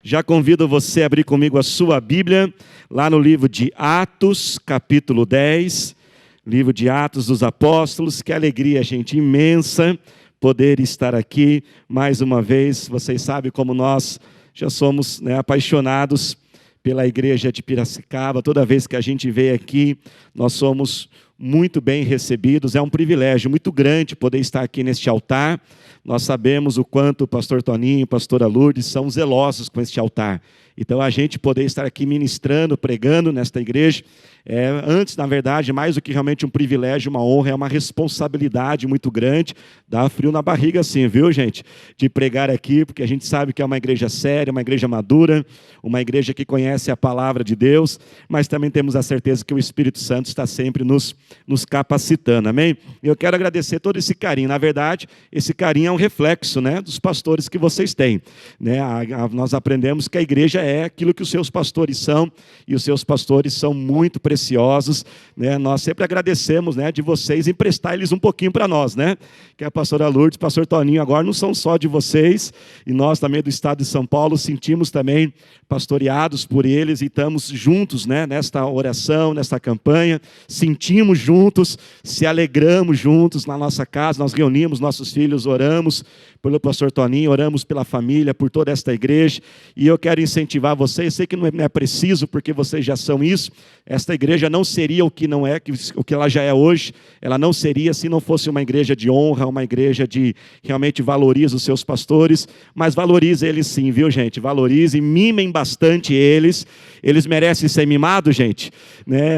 Já convido você a abrir comigo a sua Bíblia, lá no livro de Atos, capítulo 10, livro de Atos dos Apóstolos. Que alegria, gente, imensa poder estar aqui mais uma vez. Vocês sabem como nós já somos apaixonados pela igreja de Piracicaba. Toda vez que a gente vem aqui, nós somos muito bem recebidos. É um privilégio muito grande poder estar aqui neste altar. Nós sabemos o quanto o pastor Toninho e a pastora Lourdes são zelosos com este altar. Então, a gente poder estar aqui ministrando, pregando nesta igreja, antes, na verdade, mais do que realmente um privilégio, uma honra, é uma responsabilidade muito grande. Dá frio na barriga assim, viu, gente? De pregar aqui, porque a gente sabe que é uma igreja séria, uma igreja madura, uma igreja que conhece a palavra de Deus, mas também temos a certeza que o Espírito Santo está sempre nos capacitando, amém? E eu quero agradecer todo esse carinho. Na verdade, esse carinho é um reflexo, dos pastores que vocês têm. Nós aprendemos que a igreja é aquilo que os seus pastores são, e os seus pastores são muito preciosos. Nós sempre agradecemos de vocês emprestar eles um pouquinho para nós, que a pastora Lourdes, o pastor Toninho agora não são só de vocês, e nós também do estado de São Paulo sentimos também pastoreados por eles, e estamos juntos nesta oração, nesta campanha, sentimos juntos, se alegramos juntos na nossa casa. Nós reunimos nossos filhos, oramos pelo pastor Toninho, oramos pela família, por toda esta igreja, e eu quero incentivar vocês. Sei que não é preciso, porque vocês já são isso. Esta igreja não seria o que não é, o que ela já é hoje. Ela não seria se não fosse uma igreja de honra, uma igreja de realmente valoriza os seus pastores, mas valorize eles sim, viu, gente? Valorize, mimem bastante eles. Eles merecem ser mimados, gente,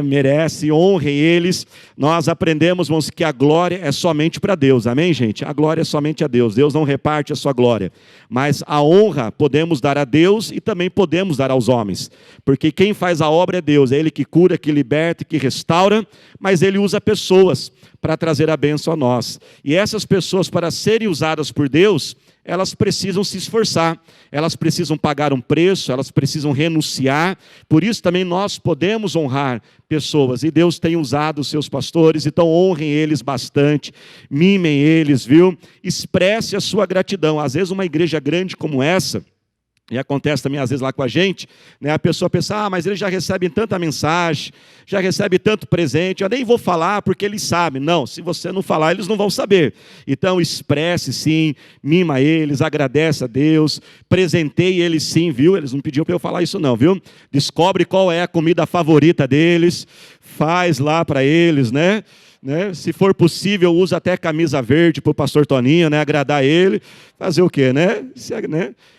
merecem, honrem eles. Nós aprendemos, irmãos, que a glória é somente para Deus, amém, gente? A glória é somente a Deus. Deus não reparte a sua glória, mas a honra podemos dar a Deus e também podemos dar aos homens, porque quem faz a obra é Deus. É Ele que cura, que liberta, que restaura, mas Ele usa pessoas para trazer a bênção a nós. E essas pessoas, para serem usadas por Deus, elas precisam se esforçar, elas precisam pagar um preço, elas precisam renunciar. Por isso também nós podemos honrar pessoas, e Deus tem usado os seus pastores. Então honrem eles bastante, mimem eles, viu? Expresse a sua gratidão. Às vezes uma igreja grande como essa, e acontece também às vezes lá com a gente, a pessoa pensa, mas eles já recebem tanta mensagem, já recebem tanto presente, eu nem vou falar porque eles sabem. Não, se você não falar, eles não vão saber. Então expresse sim, mima eles, agradece a Deus, presenteie eles sim, viu? Eles não pediram para eu falar isso não, viu? Descobre qual é a comida favorita deles, faz lá para eles, se for possível, usa até camisa verde para o pastor Toninho, agradar ele. Fazer o quê,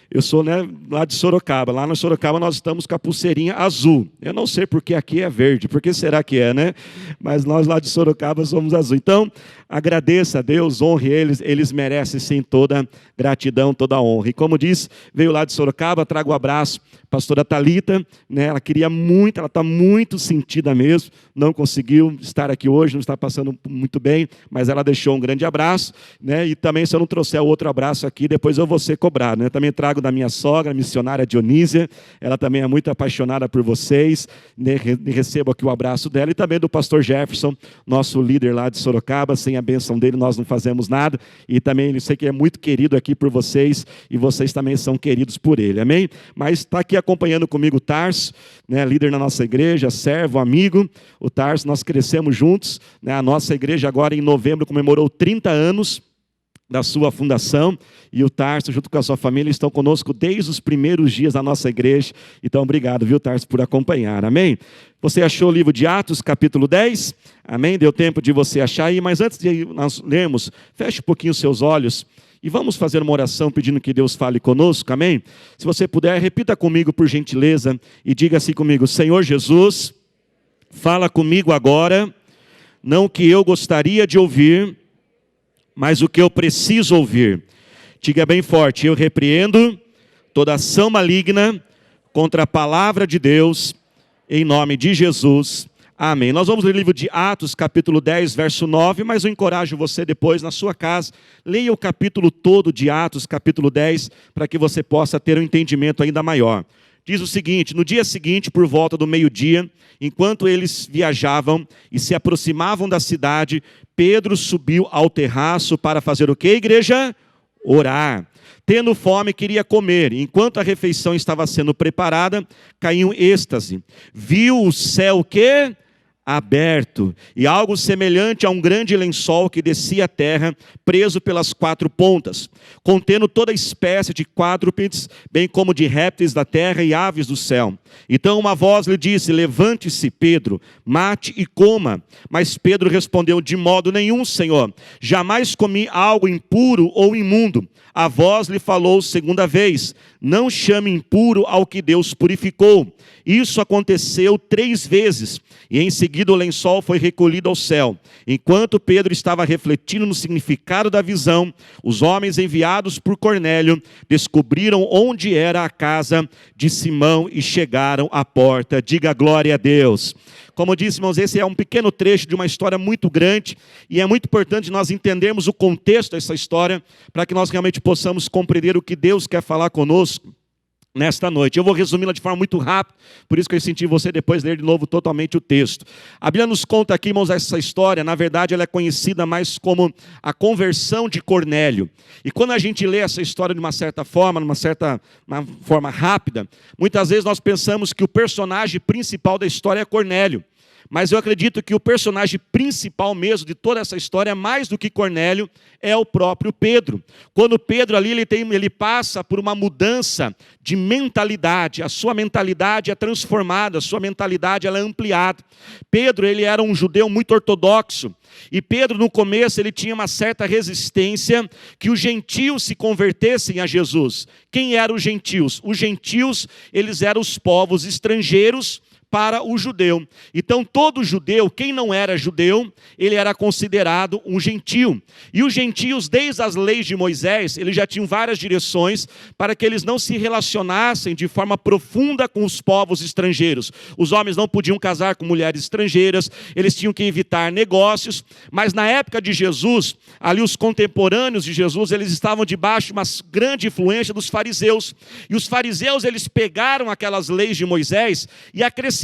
Eu sou lá de Sorocaba. Lá na Sorocaba nós estamos com a pulseirinha azul. Eu não sei porque aqui é verde. Por que será que é, Mas nós lá de Sorocaba somos azul. Então, agradeça a Deus, honre eles. Eles merecem sim toda gratidão, toda honra. E como diz, veio lá de Sorocaba, trago um abraço. Pastora Thalita, ela queria muito, ela está muito sentida mesmo. Não conseguiu estar aqui hoje, não está passando muito bem, mas ela deixou um grande abraço. E também, se eu não trouxer outro abraço aqui, depois eu vou ser cobrado. Também trago da minha sogra, a missionária Dionísia, ela também é muito apaixonada por vocês, recebo aqui o abraço dela, e também do pastor Jefferson, nosso líder lá de Sorocaba. Sem a bênção dele nós não fazemos nada, e também eu sei que é muito querido aqui por vocês, e vocês também são queridos por ele, amém? Mas está aqui acompanhando comigo o Tarso, líder na nossa igreja, servo, amigo. O Tarso, nós crescemos juntos, a nossa igreja agora em novembro comemorou 30 anos da sua fundação, e o Tarso, junto com a sua família, estão conosco desde os primeiros dias da nossa igreja. Então, obrigado, viu, Tarso, por acompanhar, amém? Você achou o livro de Atos, capítulo 10? Amém? Deu tempo de você achar aí, mas antes de nós lermos, feche um pouquinho os seus olhos, e vamos fazer uma oração pedindo que Deus fale conosco, amém? Se você puder, repita comigo, por gentileza, e diga assim comigo: Senhor Jesus, fala comigo agora, não o que eu gostaria de ouvir, mas o que eu preciso ouvir. Diga bem forte: eu repreendo toda ação maligna contra a palavra de Deus, em nome de Jesus. Amém. Nós vamos ler o livro de Atos, capítulo 10, verso 9, mas eu encorajo você depois, na sua casa, leia o capítulo todo de Atos, capítulo 10, para que você possa ter um entendimento ainda maior. Diz o seguinte: no dia seguinte, por volta do meio-dia, enquanto eles viajavam e se aproximavam da cidade, Pedro subiu ao terraço para fazer o quê, igreja? orar. Tendo fome, queria comer. Enquanto a refeição estava sendo preparada, caiu em êxtase. Viu o céu que aberto, e algo semelhante a um grande lençol que descia à terra, preso pelas 4 pontas, contendo toda espécie de quadrúpedes, bem como de répteis da terra e aves do céu. Então uma voz lhe disse: levante-se, Pedro, mate e coma. Mas Pedro respondeu: de modo nenhum, Senhor, jamais comi algo impuro ou imundo. A voz lhe falou segunda vez: não chame impuro ao que Deus purificou. Isso aconteceu 3 vezes, e em seguida o lençol foi recolhido ao céu. Enquanto Pedro estava refletindo no significado da visão, os homens enviados por Cornélio descobriram onde era a casa de Simão e chegaram à porta. Diga glória a Deus. Como eu disse, irmãos, esse é um pequeno trecho de uma história muito grande, e é muito importante nós entendermos o contexto dessa história, para que nós realmente possamos compreender o que Deus quer falar conosco nesta noite. Eu vou resumi-la de forma muito rápida, por isso que eu senti você depois ler de novo totalmente o texto. A Bíblia nos conta aqui, irmãos, essa história, na verdade ela é conhecida mais como a conversão de Cornélio. E quando a gente lê essa história de uma certa forma, uma forma rápida, muitas vezes nós pensamos que o personagem principal da história é Cornélio. Mas eu acredito que o personagem principal mesmo de toda essa história, mais do que Cornélio, é o próprio Pedro. Quando Pedro ali ele passa por uma mudança de mentalidade, a sua mentalidade é transformada, a sua mentalidade ela é ampliada. Pedro ele era um judeu muito ortodoxo, e Pedro no começo ele tinha uma certa resistência que os gentios se convertessem a Jesus. Quem eram os gentios? Os gentios eles eram os povos estrangeiros para o judeu. Então todo judeu, quem não era judeu, ele era considerado um gentio. E os gentios, desde as leis de Moisés, eles já tinham várias direções para que eles não se relacionassem de forma profunda com os povos estrangeiros. Os homens não podiam casar com mulheres estrangeiras, eles tinham que evitar negócios, mas na época de Jesus, ali os contemporâneos de Jesus, eles estavam debaixo de uma grande influência dos fariseus. E os fariseus, eles pegaram aquelas leis de Moisés e acrescentaram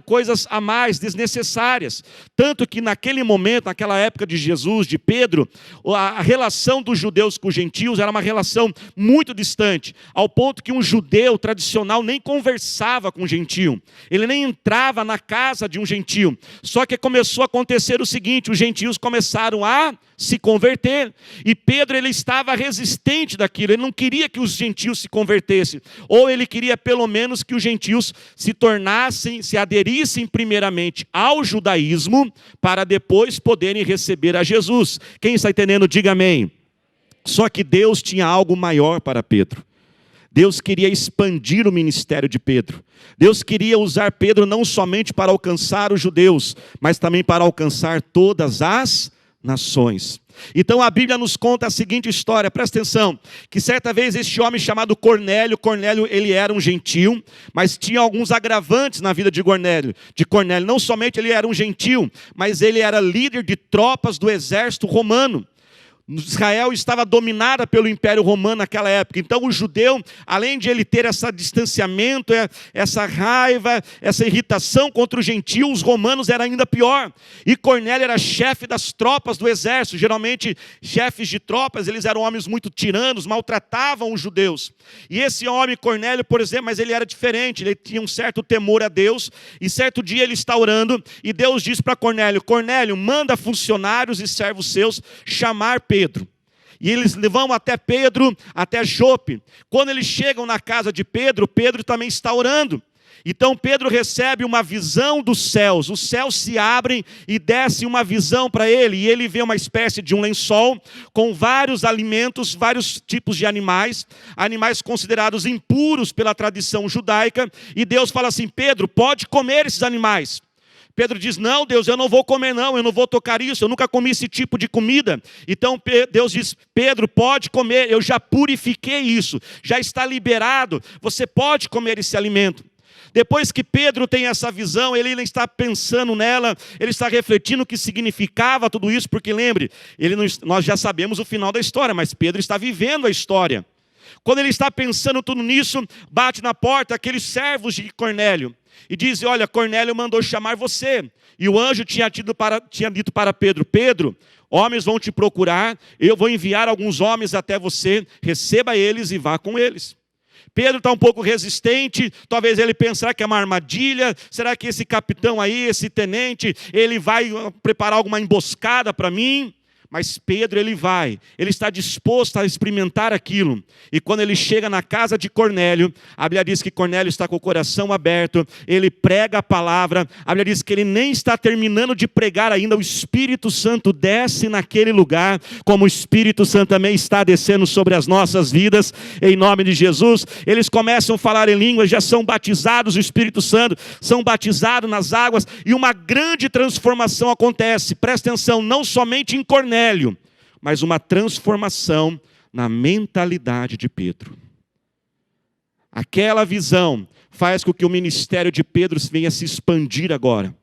coisas a mais, desnecessárias. Tanto que naquele momento, naquela época de Jesus, de Pedro, a relação dos judeus com os gentios era uma relação muito distante, ao ponto que um judeu tradicional nem conversava com um gentio, ele nem entrava na casa de um gentio. Só que começou a acontecer o seguinte: os gentios começaram a se converter, e Pedro ele estava resistente daquilo, ele não queria que os gentios se convertessem, ou ele queria pelo menos que os gentios se aderissem primeiramente ao judaísmo, para depois poderem receber a Jesus. Quem está entendendo, diga amém. Só que Deus tinha algo maior para Pedro. Deus queria expandir o ministério de Pedro. Deus queria usar Pedro não somente para alcançar os judeus, mas também para alcançar todas as nações. Então a Bíblia nos conta a seguinte história, presta atenção, que certa vez este homem chamado Cornélio, ele era um gentio, mas tinha alguns agravantes na vida de Cornélio. Não somente ele era um gentio, mas ele era líder de tropas do exército romano. Israel estava dominada pelo Império Romano naquela época. Então o judeu, além de ele ter esse distanciamento, essa raiva, essa irritação contra os gentios, os romanos era ainda pior. E Cornélio era chefe das tropas do exército. Geralmente chefes de tropas, eles eram homens muito tiranos, maltratavam os judeus. E esse homem Cornélio, por exemplo, mas ele era diferente, ele tinha um certo temor a Deus. E certo dia ele está orando e Deus diz para Cornélio: Cornélio, manda funcionários e servos seus chamar Pedro. E eles vão até Pedro, até Jope. Quando eles chegam na casa de Pedro, Pedro também está orando. Então Pedro recebe uma visão dos céus. Os céus se abrem e desce uma visão para ele. E ele vê uma espécie de um lençol com vários alimentos, vários tipos de animais. Animais considerados impuros pela tradição judaica. E Deus fala assim: Pedro, pode comer esses animais. Pedro diz: não, Deus, eu não vou comer não, eu não vou tocar isso, eu nunca comi esse tipo de comida. Então Deus diz: Pedro, pode comer, eu já purifiquei isso, já está liberado, você pode comer esse alimento. Depois que Pedro tem essa visão, ele está pensando nela, ele está refletindo o que significava tudo isso, porque lembre, nós já sabemos o final da história, mas Pedro está vivendo a história. Quando ele está pensando tudo nisso, bate na porta aqueles servos de Cornélio. E diz, olha, Cornélio mandou chamar você. E o anjo tinha dito para Pedro, Pedro, homens vão te procurar, eu vou enviar alguns homens até você, receba eles e vá com eles. Pedro está um pouco resistente, talvez ele pensar que é uma armadilha, será que esse capitão aí, esse tenente, ele vai preparar alguma emboscada para mim? Mas Pedro, ele está disposto a experimentar aquilo. E quando ele chega na casa de Cornélio, a Bíblia diz que Cornélio está com o coração aberto, ele prega a palavra, a Bíblia diz que ele nem está terminando de pregar ainda, o Espírito Santo desce naquele lugar, como o Espírito Santo também está descendo sobre as nossas vidas, em nome de Jesus. Eles começam a falar em línguas, já são batizados no Espírito Santo, são batizados nas águas, e uma grande transformação acontece, presta atenção, não somente em Cornélio, mas uma transformação na mentalidade de Pedro. Aquela visão faz com que o ministério de Pedro venha se expandir agora.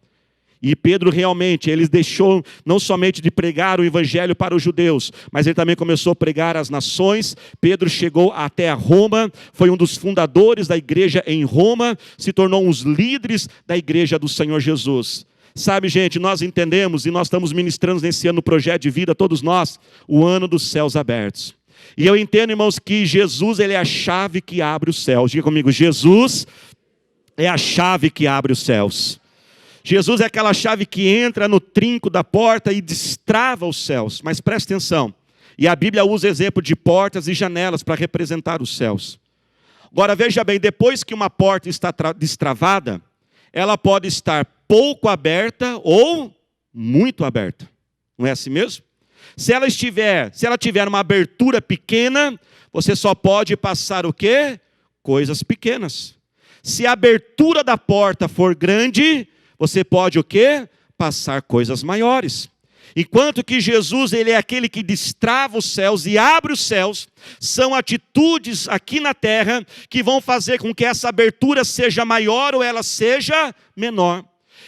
E Pedro realmente, ele deixou não somente de pregar o evangelho para os judeus, mas ele também começou a pregar às nações. Pedro chegou até a Roma, foi um dos fundadores da igreja em Roma, se tornou um dos líderes da igreja do Senhor Jesus. Sabe, gente, nós entendemos e nós estamos ministrando nesse ano no projeto de vida, todos nós, o ano dos céus abertos. E eu entendo, irmãos, que Jesus, ele é a chave que abre os céus. Diga comigo, Jesus é a chave que abre os céus. Jesus é aquela chave que entra no trinco da porta e destrava os céus. Mas preste atenção, e a Bíblia usa exemplo de portas e janelas para representar os céus. Agora veja bem, depois que uma porta está destravada, ela pode estar pouco aberta ou muito aberta. Não é assim mesmo? Se ela tiver uma abertura pequena, você só pode passar o quê? Coisas pequenas. Se a abertura da porta for grande, você pode o quê? Passar coisas maiores. Enquanto que Jesus, ele é aquele que destrava os céus e abre os céus, são atitudes aqui na terra que vão fazer com que essa abertura seja maior ou ela seja menor.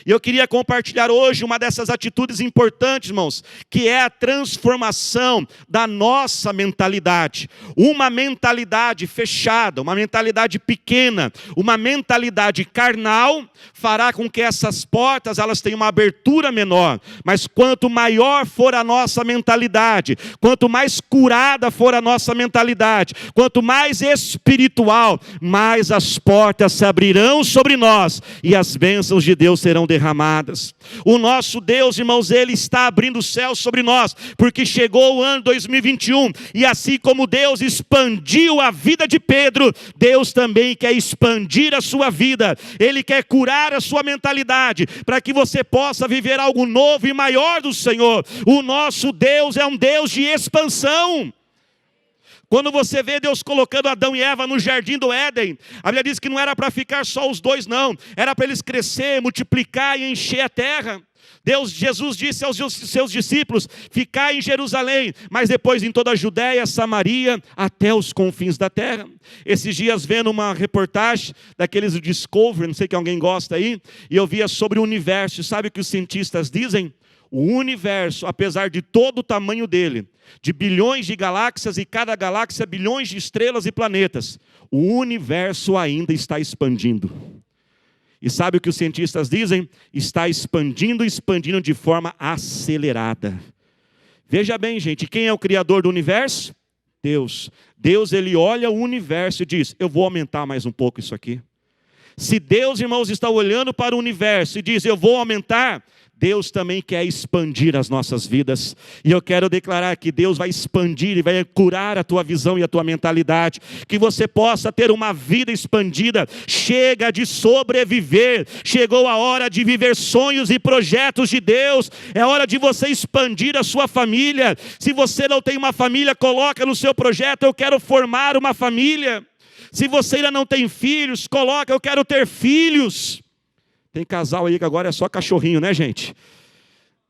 E eu queria compartilhar hoje uma dessas atitudes importantes, irmãos, que é a transformação da nossa mentalidade. Uma mentalidade fechada, uma mentalidade pequena, uma mentalidade carnal, fará com que essas portas elas tenham uma abertura menor. Mas quanto maior for a nossa mentalidade, quanto mais curada for a nossa mentalidade, quanto mais espiritual, mais as portas se abrirão sobre nós e as bênçãos de Deus serão derramadas. O nosso Deus, irmãos, ele está abrindo o céu sobre nós, porque chegou o ano 2021, e assim como Deus expandiu a vida de Pedro, Deus também quer expandir a sua vida. Ele quer curar a sua mentalidade, para que você possa viver algo novo e maior do Senhor. O nosso Deus é um Deus de expansão. Quando você vê Deus colocando Adão e Eva no jardim do Éden, a Bíblia diz que não era para ficar só os dois, não. Era para eles crescer, multiplicar e encher a terra. Jesus disse aos seus discípulos, ficai em Jerusalém, mas depois em toda a Judéia, Samaria, até os confins da terra. Esses dias vendo uma reportagem daqueles do Discovery, não sei que alguém gosta aí, e eu via sobre o universo. Sabe o que os cientistas dizem? O universo, apesar de todo o tamanho dele, de bilhões de galáxias e cada galáxia bilhões de estrelas e planetas, o universo ainda está expandindo. E sabe o que os cientistas dizem? Está expandindo de forma acelerada. Veja bem, gente, quem é o criador do universo? Deus. Deus, ele olha o universo e diz, eu vou aumentar mais um pouco isso aqui. Se Deus, irmãos, está olhando para o universo e diz, eu vou aumentar, Deus também quer expandir as nossas vidas. E eu quero declarar que Deus vai expandir e vai curar a tua visão e a tua mentalidade. Que você possa ter uma vida expandida. Chega de sobreviver. Chegou a hora de viver sonhos e projetos de Deus. É hora de você expandir a sua família. Se você não tem uma família, coloca no seu projeto, eu quero formar uma família. Se você ainda não tem filhos, coloca, eu quero ter filhos. Tem casal aí que agora é só cachorrinho, né, gente?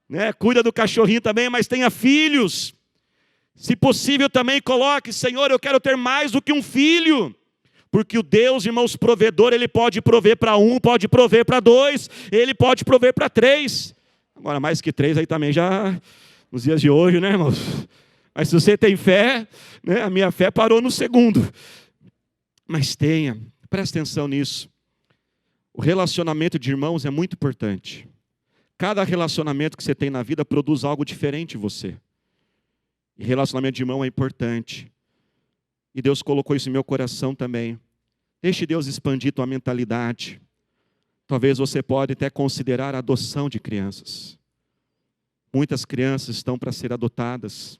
Né? Cuida do cachorrinho também, mas tenha filhos. Se possível também coloque, Senhor, eu quero ter mais do que um filho. Porque o Deus, irmãos, provedor, ele pode prover para um, pode prover para dois, ele pode prover para três. Agora, mais que três aí também já, nos dias de hoje, né, irmãos? Mas se você tem fé, né, a minha fé parou no segundo. Mas presta atenção nisso. O relacionamento de irmãos é muito importante. Cada relacionamento que você tem na vida produz algo diferente em você. E relacionamento de irmão é importante. E Deus colocou isso em meu coração também. Deixe Deus expandir tua mentalidade. Talvez você pode até considerar a adoção de crianças. Muitas crianças estão para ser adotadas.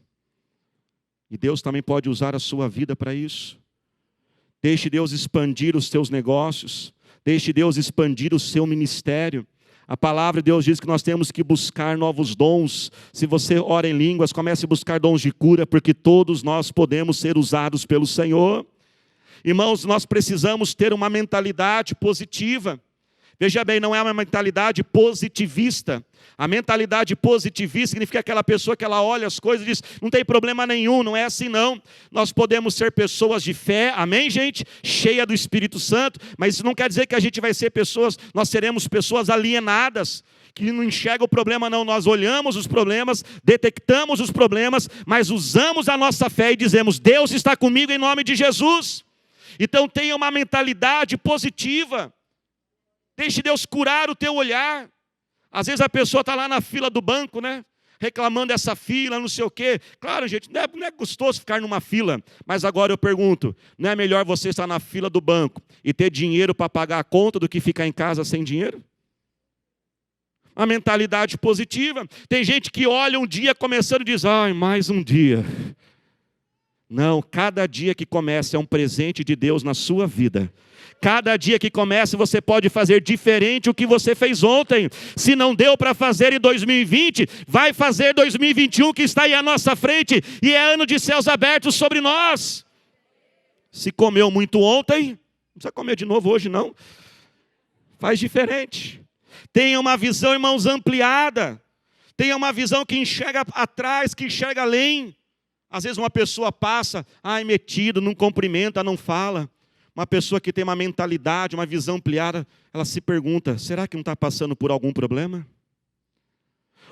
E Deus também pode usar a sua vida para isso. Deixe Deus expandir os teus negócios. Deixe Deus expandir o seu ministério. A palavra de Deus diz que nós temos que buscar novos dons. Se você ora em línguas, comece a buscar dons de cura, porque todos nós podemos ser usados pelo Senhor. Irmãos, nós precisamos ter uma mentalidade positiva. Veja bem, não é uma mentalidade positivista. A mentalidade positivista significa aquela pessoa que ela olha as coisas e diz, não tem problema nenhum, não é assim não. Nós podemos ser pessoas de fé, amém gente? Cheia do Espírito Santo, mas isso não quer dizer que a gente vai ser pessoas, nós seremos pessoas alienadas, que não enxergam o problema não. Nós olhamos os problemas, detectamos os problemas, mas usamos a nossa fé e dizemos, Deus está comigo em nome de Jesus. Então tenha uma mentalidade positiva. Deixe Deus curar o teu olhar. Às vezes a pessoa está lá na fila do banco, né? Reclamando dessa fila, não sei o quê. Claro, gente, não é gostoso ficar numa fila. Mas agora eu pergunto, não é melhor você estar na fila do banco e ter dinheiro para pagar a conta do que ficar em casa sem dinheiro? Uma mentalidade positiva. Tem gente que olha um dia começando e diz, ai, mais um dia. Não, cada dia que começa é um presente de Deus na sua vida. Cada dia que começa você pode fazer diferente o que você fez ontem. Se não deu para fazer em 2020, vai fazer 2021 que está aí à nossa frente. E é ano de céus abertos sobre nós. Se comeu muito ontem, não precisa comer de novo hoje não. Faz diferente. Tenha uma visão, irmãos, ampliada. Tenha uma visão que enxerga atrás, que enxerga além. Às vezes uma pessoa passa, ai, metido, não cumprimenta, não fala. Uma pessoa que tem uma mentalidade, uma visão ampliada, ela se pergunta, será que não está passando por algum problema?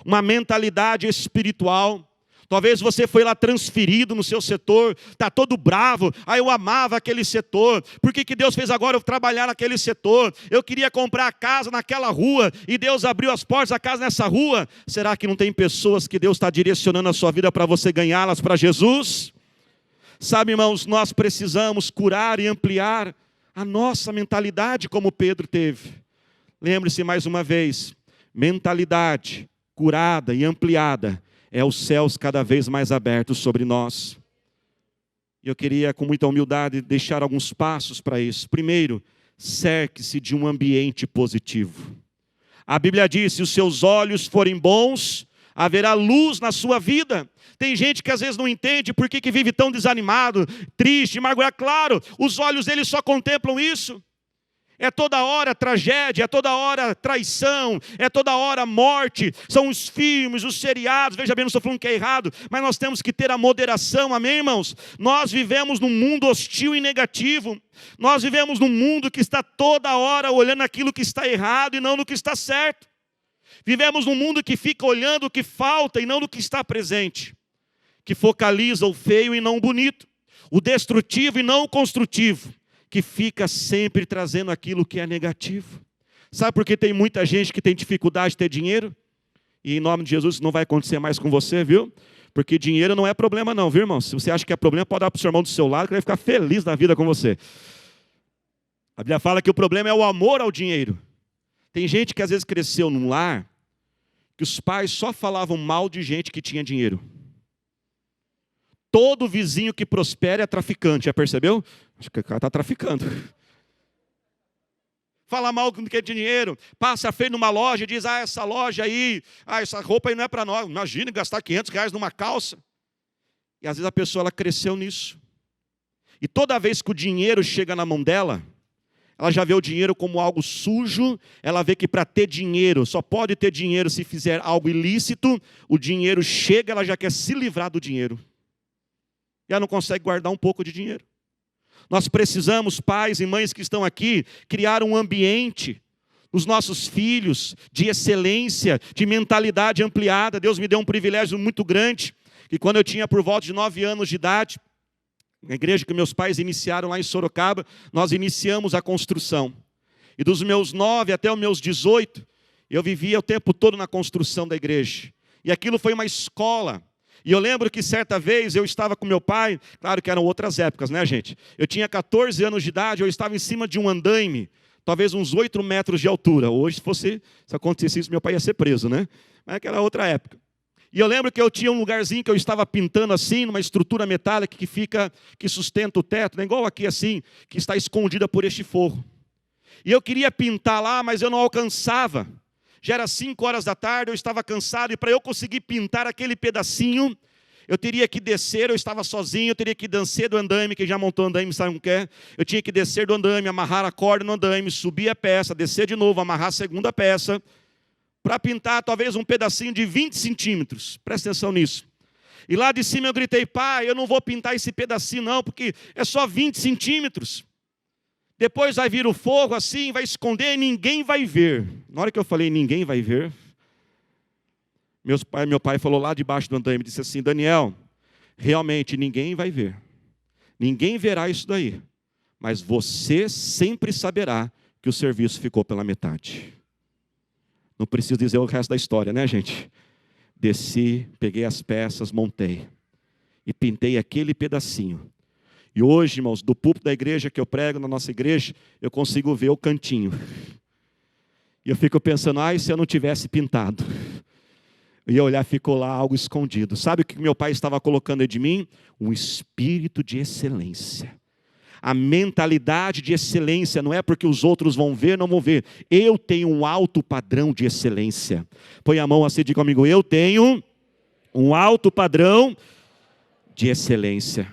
Uma mentalidade espiritual. Talvez você foi lá transferido no seu setor, está todo bravo, eu amava aquele setor, por que Deus fez agora eu trabalhar naquele setor? Eu queria comprar a casa naquela rua, e Deus abriu as portas da casa nessa rua. Será que não tem pessoas que Deus está direcionando a sua vida para você ganhá-las para Jesus? Sabe, irmãos, nós precisamos curar e ampliar a nossa mentalidade como Pedro teve. Lembre-se mais uma vez, mentalidade curada e ampliada é os céus cada vez mais abertos sobre nós. E eu queria, com muita humildade, deixar alguns passos para isso. Primeiro, cerque-se de um ambiente positivo. A Bíblia diz, se os seus olhos forem bons, haverá luz na sua vida. Tem gente que às vezes não entende por que vive tão desanimado, triste, amargurado. Claro, os olhos deles só contemplam isso. É toda hora tragédia, é toda hora traição, é toda hora morte. São os filmes, os seriados. Veja bem, não estou falando que é errado, mas nós temos que ter a moderação, amém, irmãos? Nós vivemos num mundo hostil e negativo. Nós vivemos num mundo que está toda hora olhando aquilo que está errado e não no que está certo. Vivemos num mundo que fica olhando o que falta e não no que está presente. Que focaliza o feio e não o bonito. O destrutivo e não o construtivo. Que fica sempre trazendo aquilo que é negativo. Sabe por que tem muita gente que tem dificuldade de ter dinheiro? E em nome de Jesus isso não vai acontecer mais com você, viu? Porque dinheiro não é problema não, viu, irmão? Se você acha que é problema, pode dar para o seu irmão do seu lado, que ele vai ficar feliz da vida com você. A Bíblia fala que o problema é o amor ao dinheiro. Tem gente que às vezes cresceu num lar que os pais só falavam mal de gente que tinha dinheiro. Todo vizinho que prospera é traficante, já percebeu? Acho que o cara está traficando. Fala mal com que é dinheiro, passa feio numa loja e diz, essa loja aí, essa roupa aí não é para nós. Imagina gastar R$500 numa calça. E às vezes a pessoa ela cresceu nisso. E toda vez que o dinheiro chega na mão dela, ela já vê o dinheiro como algo sujo, ela vê que para ter dinheiro, só pode ter dinheiro se fizer algo ilícito, o dinheiro chega, ela já quer se livrar do dinheiro. E ela não consegue guardar um pouco de dinheiro. Nós precisamos, pais e mães que estão aqui, criar um ambiente nos nossos filhos de excelência, de mentalidade ampliada. Deus me deu um privilégio muito grande, que quando eu tinha por volta de 9 anos de idade, na igreja que meus pais iniciaram lá em Sorocaba, nós iniciamos a construção. E dos meus 9 até os meus 18, eu vivia o tempo todo na construção da igreja. E aquilo foi uma escola. E eu lembro que certa vez eu estava com meu pai, claro que eram outras épocas, né, gente? Eu tinha 14 anos de idade, eu estava em cima de um andaime, talvez uns 8 metros de altura. Hoje, se acontecesse isso, meu pai ia ser preso, né? Mas aquela outra época. E eu lembro que eu tinha um lugarzinho que eu estava pintando assim, numa estrutura metálica que sustenta o teto, né? Igual aqui assim, que está escondida por este forro. E eu queria pintar lá, mas eu não alcançava. Já era 5 horas da tarde, eu estava cansado, e para eu conseguir pintar aquele pedacinho, eu teria que descer, eu estava sozinho, eu teria que descer do andaime, quem já montou andaime sabe o que é. Eu tinha que descer do andaime, amarrar a corda no andaime, subir a peça, descer de novo, amarrar a segunda peça, para pintar talvez um pedacinho de 20 centímetros. Presta atenção nisso. E lá de cima eu gritei: pai, eu não vou pintar esse pedacinho não, porque é só 20 centímetros. Depois vai vir o fogo assim, vai esconder e ninguém vai ver. Na hora que eu falei ninguém vai ver, meu pai falou lá debaixo do andaime, disse assim: Daniel, realmente ninguém vai ver. Ninguém verá isso daí. Mas você sempre saberá que o serviço ficou pela metade. Não preciso dizer o resto da história, né, gente? Desci, peguei as peças, montei. E pintei aquele pedacinho. E hoje, irmãos, do púlpito da igreja que eu prego, na nossa igreja, eu consigo ver o cantinho. E eu fico pensando: ai, se eu não tivesse pintado. E eu olhar, ficou lá algo escondido. Sabe o que meu pai estava colocando de mim? Um espírito de excelência. A mentalidade de excelência não é porque os outros vão ver, não vão ver. Eu tenho um alto padrão de excelência. Põe a mão assim, diga comigo: eu tenho um alto padrão de excelência.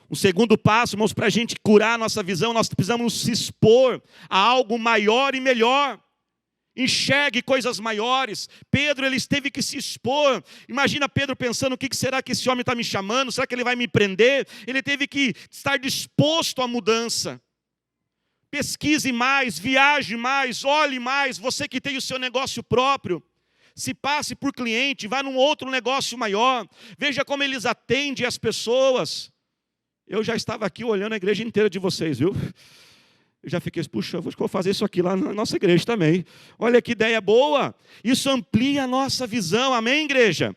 Um segundo passo, irmãos, para a gente curar a nossa visão, nós precisamos se expor a algo maior e melhor. Enxergue coisas maiores. Pedro, ele teve que se expor. Imagina Pedro pensando: o que será que esse homem está me chamando? Será que ele vai me prender? Ele teve que estar disposto à mudança. Pesquise mais, viaje mais, olhe mais. Você que tem o seu negócio próprio, se passe por cliente, vá num outro negócio maior. Veja como eles atendem as pessoas. Eu já estava aqui olhando a igreja inteira de vocês, viu? Eu já fiquei: puxa, acho que vou fazer isso aqui lá na nossa igreja também. Olha que ideia boa. Isso amplia a nossa visão, amém, igreja?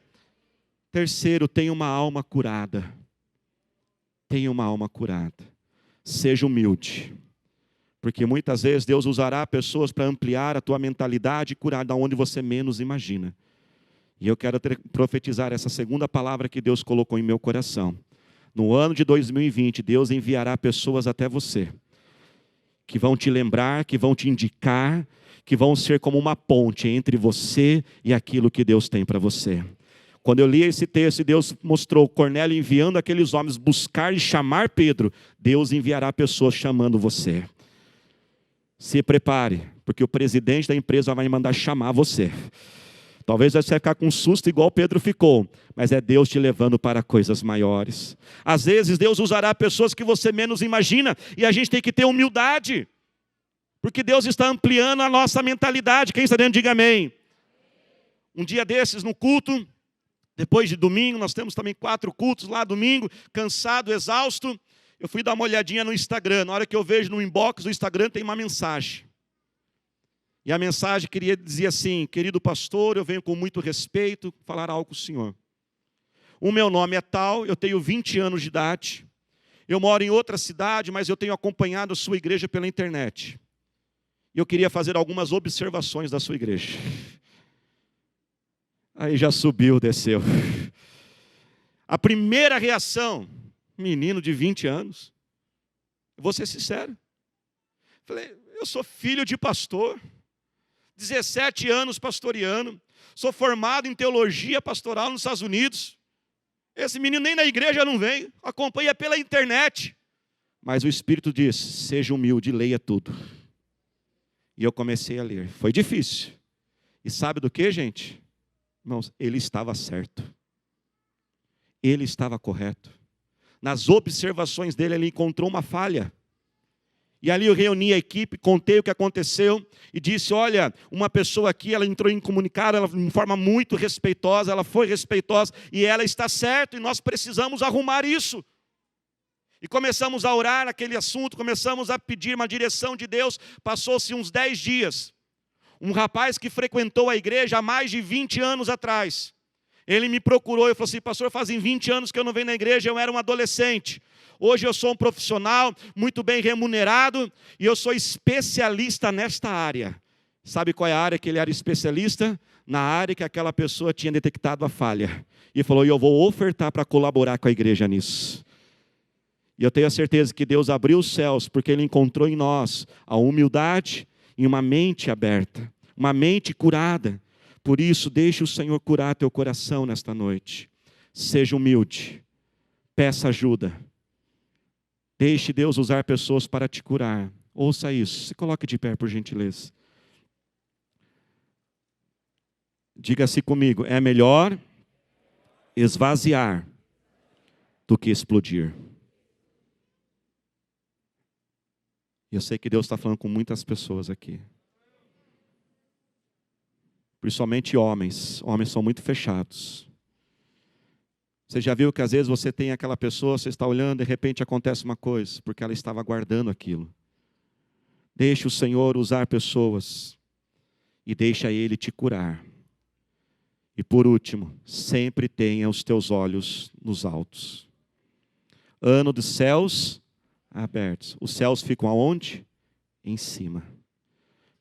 Terceiro, tenha uma alma curada. Tenha uma alma curada. Seja humilde. Porque muitas vezes Deus usará pessoas para ampliar a tua mentalidade e curar da onde você menos imagina. E eu quero profetizar essa segunda palavra que Deus colocou em meu coração. No ano de 2020, Deus enviará pessoas até você, que vão te lembrar, que vão te indicar, que vão ser como uma ponte entre você e aquilo que Deus tem para você. Quando eu li esse texto, Deus mostrou Cornélio enviando aqueles homens buscar e chamar Pedro. Deus enviará pessoas chamando você. Se prepare, porque o presidente da empresa vai mandar chamar você. Talvez você vai ficar com um susto igual Pedro ficou, mas é Deus te levando para coisas maiores. Às vezes Deus usará pessoas que você menos imagina, e a gente tem que ter humildade, porque Deus está ampliando a nossa mentalidade. Quem está dentro, diga amém. Um dia desses no culto, depois de domingo, nós temos também 4 cultos lá domingo, cansado, exausto, eu fui dar uma olhadinha no Instagram. Na hora que eu vejo no inbox do Instagram tem uma mensagem. E a mensagem dizia assim: querido pastor, eu venho com muito respeito falar algo com o senhor. O meu nome é tal, eu tenho 20 anos de idade, eu moro em outra cidade, mas eu tenho acompanhado a sua igreja pela internet. E eu queria fazer algumas observações da sua igreja. Aí já subiu, desceu. A primeira reação: menino de 20 anos. Vou ser sincero. Falei: eu sou filho de pastor. 17 anos pastoreando, sou formado em teologia pastoral nos Estados Unidos. Esse menino nem na igreja não vem, acompanha pela internet. Mas o Espírito diz: seja humilde, leia tudo. E eu comecei a ler. Foi difícil. E sabe do que, gente? Irmãos, ele estava certo. Ele estava correto. Nas observações dele, ele encontrou uma falha. E ali eu reuni a equipe, contei o que aconteceu e disse: olha, uma pessoa aqui, ela entrou em comunicado, ela de forma muito respeitosa, ela foi respeitosa e ela está certa e nós precisamos arrumar isso. E começamos a orar naquele assunto, começamos a pedir uma direção de Deus. Passou-se uns 10 dias. Um rapaz que frequentou a igreja há mais de 20 anos atrás. Ele me procurou e falou assim: pastor, fazem 20 anos que eu não venho na igreja, eu era um adolescente. Hoje eu sou um profissional muito bem remunerado e eu sou especialista nesta área. Sabe qual é a área que ele era especialista? Na área que aquela pessoa tinha detectado a falha. E falou: eu vou ofertar para colaborar com a igreja nisso. E eu tenho a certeza que Deus abriu os céus, porque Ele encontrou em nós a humildade e uma mente aberta, uma mente curada. Por isso, deixe o Senhor curar teu coração nesta noite. Seja humilde, peça ajuda. Deixe Deus usar pessoas para te curar. Ouça isso, se coloque de pé, por gentileza. Diga-se comigo: é melhor esvaziar do que explodir. Eu sei que Deus está falando com muitas pessoas aqui. Principalmente homens. Homens são muito fechados. Você já viu que às vezes você tem aquela pessoa, você está olhando, de repente acontece uma coisa, porque ela estava guardando aquilo. Deixe o Senhor usar pessoas e deixa Ele te curar. E por último, sempre tenha os teus olhos nos altos. Ano dos céus abertos. Os céus ficam aonde? Em cima.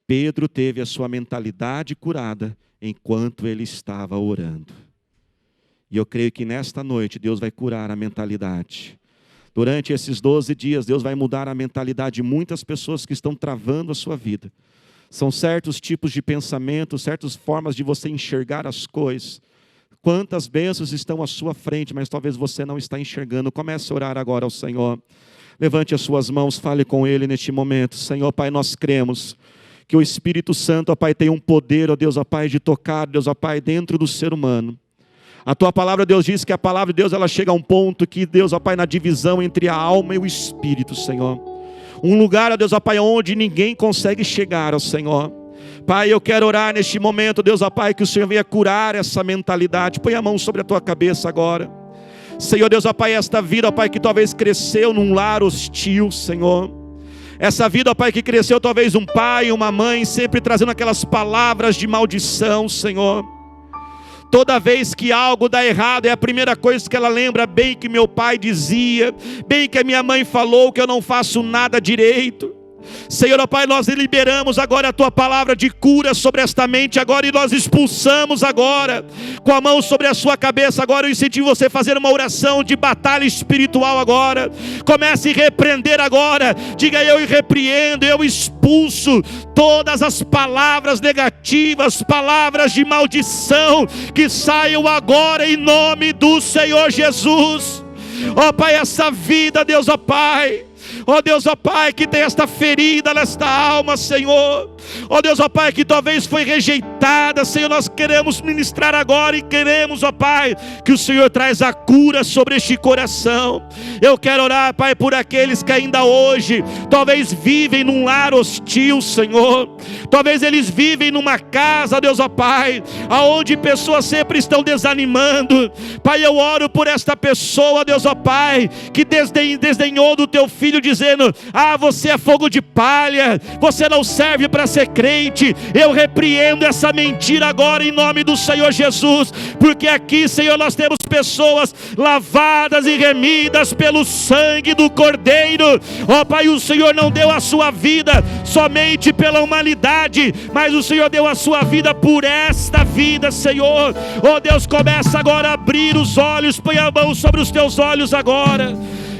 Pedro teve a sua mentalidade curada enquanto ele estava orando. E eu creio que nesta noite Deus vai curar a mentalidade. Durante esses 12 dias, Deus vai mudar a mentalidade de muitas pessoas que estão travando a sua vida. São certos tipos de pensamento, certas formas de você enxergar as coisas. Quantas bênçãos estão à sua frente, mas talvez você não está enxergando. Comece a orar agora ao Senhor. Levante as suas mãos, fale com Ele neste momento. Senhor, Pai, nós cremos que o Espírito Santo, ó Pai, tem um poder, ó Deus, ó Pai, de tocar, Deus, ó Pai, dentro do ser humano. A Tua palavra, Deus, diz que a palavra de Deus, ela chega a um ponto que, Deus, ó Pai, na divisão entre a alma e o Espírito, Senhor. Um lugar, ó Deus, ó Pai, onde ninguém consegue chegar, ó Senhor. Pai, eu quero orar neste momento, Deus, ó Pai, que o Senhor venha curar essa mentalidade. Põe a mão sobre a tua cabeça agora. Senhor Deus, ó Pai, esta vida, ó Pai, que talvez cresceu num lar hostil, Senhor. Essa vida, ó Pai, que cresceu talvez um pai e uma mãe, sempre trazendo aquelas palavras de maldição, Senhor. Toda vez que algo dá errado, é a primeira coisa que ela lembra: bem que meu pai dizia, bem que a minha mãe falou que eu não faço nada direito. Senhor, ó Pai, nós liberamos agora a Tua palavra de cura sobre esta mente agora, e nós expulsamos agora, com a mão sobre a sua cabeça agora. Eu incentivo você a fazer uma oração de batalha espiritual agora. Comece a repreender agora. Diga: eu repreendo, eu expulso todas as palavras negativas, palavras de maldição, que saiam agora em nome do Senhor Jesus. Ó Pai, essa vida, Deus, ó Pai, ó Deus, ó Pai, que tem esta ferida nesta alma, Senhor. Ó Deus, ó Pai, que talvez foi rejeitada, Senhor, nós queremos ministrar agora e queremos, ó Pai, que o Senhor traz a cura sobre este coração. Eu quero orar, Pai, por aqueles que ainda hoje talvez vivem num lar hostil, Senhor. Talvez eles vivem numa casa, Deus, ó Pai, aonde pessoas sempre estão desanimando. Pai, eu oro por esta pessoa, Deus, ó Pai, que desdenhou do teu filho, dizendo: ah, você é fogo de palha, você não serve para ser crente. Eu repreendo essa mentira agora em nome do Senhor Jesus, porque aqui, Senhor, nós temos pessoas lavadas e remidas pelo sangue do Cordeiro. Ó Pai, o Senhor não deu a sua vida somente pela humanidade, mas o Senhor deu a sua vida por esta vida, Senhor. Ó Deus, começa agora a abrir os olhos. Põe a mão sobre os teus olhos agora.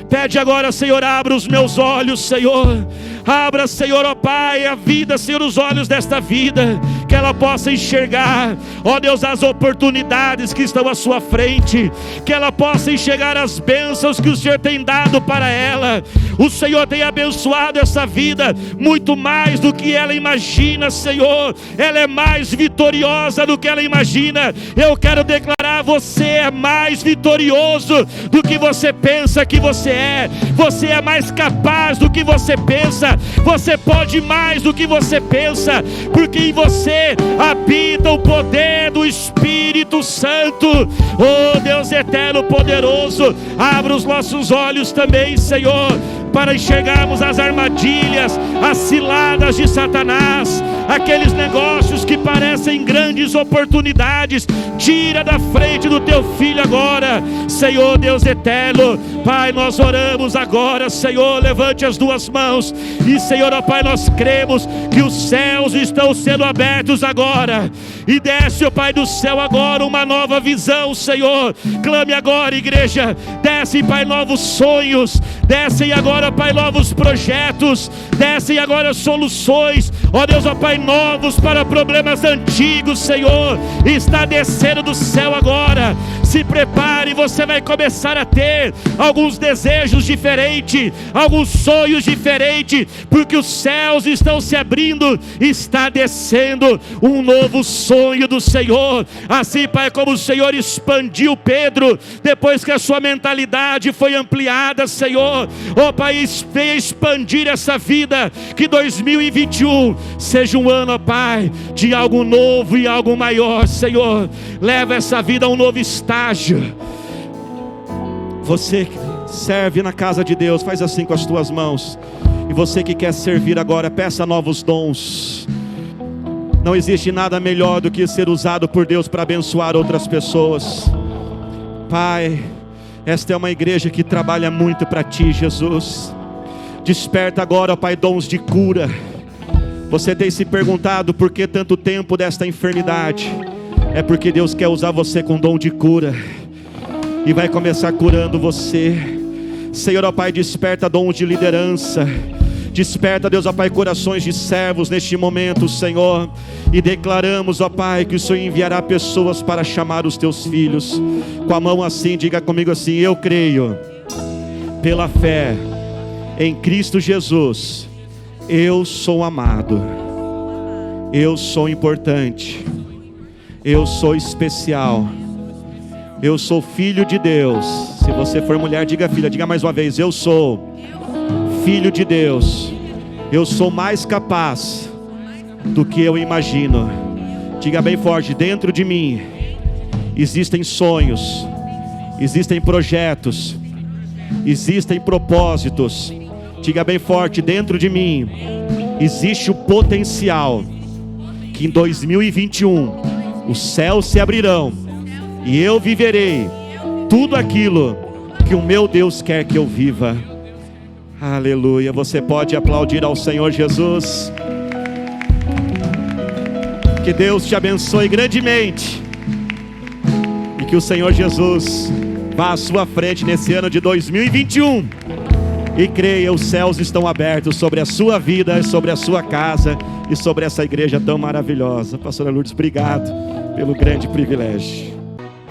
Pede agora: Senhor, abra os meus olhos, Senhor. Abra, Senhor, ó Pai, a vida, Senhor, os olhos desta vida, que ela possa enxergar, ó Deus, as oportunidades que estão à sua frente, que ela possa enxergar as bênçãos que o Senhor tem dado para ela. O Senhor tem abençoado essa vida muito mais do que ela imagina, Senhor. Ela é mais vitoriosa do que ela imagina. Eu quero declarar: você é mais vitorioso do que você pensa que você é. Você é mais capaz do que você pensa. Você pode mais do que você pensa, porque em você habita o poder do Espírito Santo. Oh Deus eterno, poderoso, abra abra os nossos olhos também, Senhor, para enxergarmos as armadilhas, as ciladas de Satanás, aqueles negócios que parecem grandes oportunidades. Tira da frente do teu filho agora, Senhor Deus eterno. Pai, nós oramos agora, Senhor, levante as duas mãos e, Senhor, ó Pai, nós cremos que os céus estão sendo abertos agora, e desce, ó Pai do céu, agora uma nova visão, Senhor. Clame agora, igreja, descem, Pai, novos sonhos, descem agora, Pai, novos projetos, descem agora soluções, ó Deus, ó Pai, novos para problemas antigos, Senhor, está descendo do céu agora. Se prepare, você vai começar a ter alguns desejos diferentes, alguns sonhos diferentes, porque os céus estão se abrindo, está descendo um novo sonho do Senhor. Assim, Pai, como o Senhor expandiu Pedro, depois que a sua mentalidade foi ampliada, Senhor, ó Pai, venha expandir essa vida, que 2021 seja um ano, ó Pai, de algo novo e algo maior, Senhor. Leva essa vida a um novo estágio. Você que serve na casa de Deus, faz assim com as tuas mãos. E você que quer servir agora, peça novos dons. Não existe nada melhor do que ser usado por Deus para abençoar outras pessoas. Pai, esta é uma igreja que trabalha muito para Ti, Jesus. Desperta agora, Pai, dons de cura. Você tem se perguntado por que tanto tempo desta enfermidade? É porque Deus quer usar você com dom de cura, e vai começar curando você. Senhor, ó Pai, desperta dons de liderança. Desperta, Deus, ó Pai, corações de servos neste momento, Senhor. E declaramos, ó Pai, que o Senhor enviará pessoas para chamar os Teus filhos. Com a mão assim, diga comigo assim: eu creio, pela fé em Cristo Jesus, eu sou amado, eu sou importante, eu sou especial, eu sou filho de Deus. Se você for mulher, diga filha, diga mais uma vez: eu sou filho de Deus, eu sou mais capaz do que eu imagino. Diga bem forte: dentro de mim existem sonhos, existem projetos, existem propósitos. Diga bem forte: dentro de mim existe o potencial que em 2021 os céus se abrirão e eu viverei tudo aquilo que o meu Deus quer que eu viva. Aleluia. Você pode aplaudir ao Senhor Jesus. Que Deus te abençoe grandemente, e que o Senhor Jesus vá à sua frente nesse ano de 2021. E creia, os céus estão abertos sobre a sua vida, sobre a sua casa e sobre essa igreja tão maravilhosa. Pastora Lourdes, obrigado pelo grande privilégio.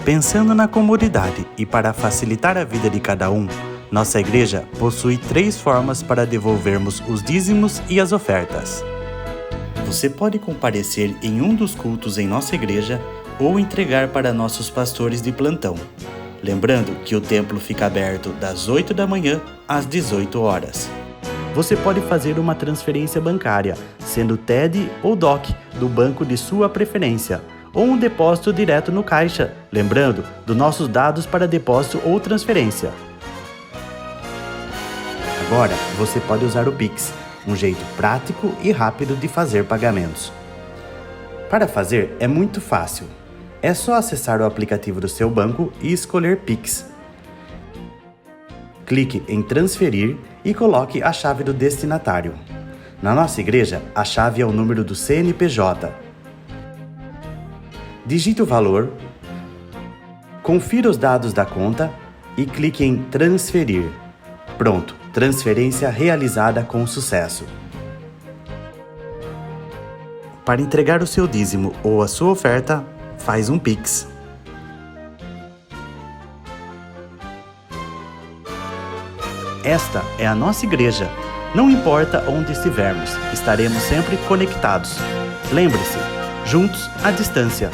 Pensando na comunidade e para facilitar a vida de cada um, nossa igreja possui 3 formas para devolvermos os dízimos e as ofertas. Você pode comparecer em um dos cultos em nossa igreja ou entregar para nossos pastores de plantão. Lembrando que o templo fica aberto das 8 da manhã às 18 horas. Você pode fazer uma transferência bancária, sendo TED ou DOC, do banco de sua preferência, ou um depósito direto no caixa, lembrando dos nossos dados para depósito ou transferência. Agora, você pode usar o Pix, um jeito prático e rápido de fazer pagamentos. Para fazer é muito fácil. É só acessar o aplicativo do seu banco e escolher Pix. Clique em transferir e coloque a chave do destinatário. Na nossa igreja, a chave é o número do CNPJ. Digite o valor, confira os dados da conta e clique em transferir. Pronto, transferência realizada com sucesso. Para entregar o seu dízimo ou a sua oferta, faz um Pix. Esta é a nossa igreja. Não importa onde estivermos, estaremos sempre conectados. Lembre-se, juntos à distância.